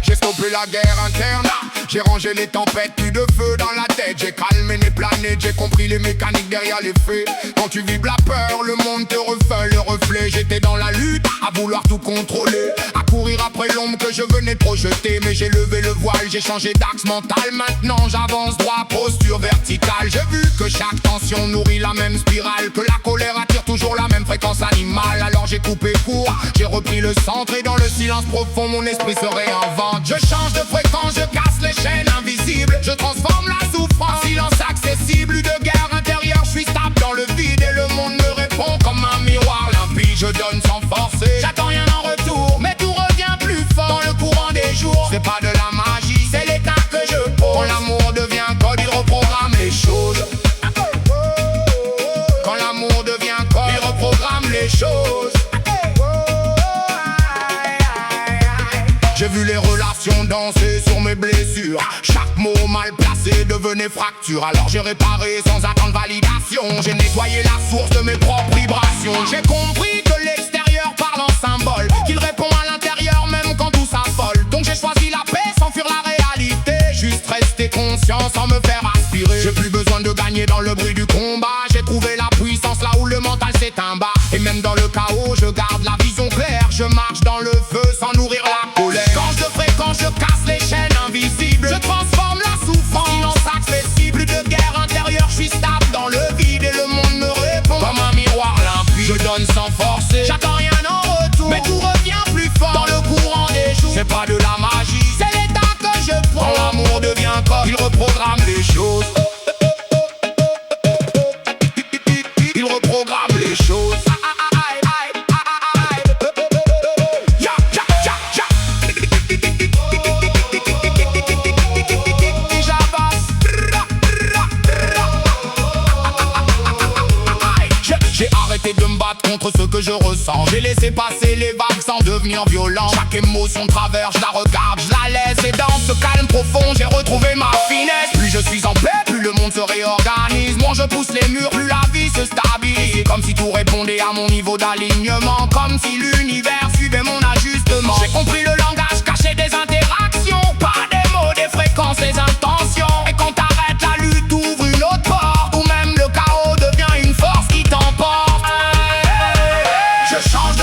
J'ai stoppé la guerre interne, j'ai rangé les tempêtes, plus de feu dans la tête. J'ai calmé les planètes, j'ai compris les mécaniques derrière les faits. Quand tu vibres la peur, le monde te refait le reflet. J'étais dans la lutte, à vouloir tout contrôler, à courir après l'ombre que je venais de projeter. Mais j'ai levé le voile, j'ai changé d'axe mental. Maintenant j'avance droit, posture verticale. J'ai vu que chaque tension nourrit la même spirale, que la colère attire toujours la même fréquence animale. Alors j'ai coupé court, j'ai repris le centre, et dans le silence profond mon esprit se réinvente. Je change de fréquence, je casse les chaînes invisibles, je transforme la souffrance en silence accessible. Plus de guerre intérieure, je suis stable dans le vide, et le monde me répond comme un miroir limpide. Je donne sans forcer, j'attends rien en retour, mais tout revient plus fort dans le courant des jours. C'est pas de la magie, c'est l'état que je pose. Quand l'amour devient code, il reprogramme les choses. Quand l'amour devient code, il reprogramme les choses. J'ai vu les relations danser sur mes blessures. Chaque mot mal placé devenait fracture. Alors j'ai réparé sans attendre validation. J'ai nettoyé la source de mes propres vibrations. J'ai compris que l'extérieur parle en symbole, qu'il répond à l'intérieur même quand tout s'affole. Donc j'ai choisi la paix sans fuir la réalité, juste rester conscient sans me faire aspirer. J'ai plus besoin de gagner dans le bruit du combat. J'ai trouvé la puissance là où le mental s'éteint bas. Et même dans le chaos, je garde la vision claire. Je marche dans le feu sans nourrir la colère. Quand je fréquence, je casse les chaînes invisibles, je transforme la souffrance en silence accessible. Plus de guerre intérieure, je suis stable dans le vide, et le monde me répond comme un miroir limpide. Je donne sans forcer, j'attends rien en retour, mais tout revient plus fort dans le courant des jours. C'est pas de la magie, c'est l'état que je prends. Quand l'amour devient corps, il reprogramme les choses. Il reprogramme les choses. J'ai arrêté de me battre contre ce que je ressens. J'ai laissé passer les vagues sans devenir violent. Chaque émotion traverse, je la regarde, je la laisse. Et dans ce calme profond, j'ai retrouvé ma finesse. Plus je suis en paix, plus le monde se réorganise. Moins je pousse les murs, plus la vie se stabilise. Comme si tout répondait à mon niveau d'alignement, comme si l'univers suivait mon ajustement. J'ai compris le langage caché des interactions, pas des mots, des fréquences, des intentions. Et quand t'arrêtes la lutte, ouvre une autre porte, ou même le chaos devient une force qui t'emporte. Je change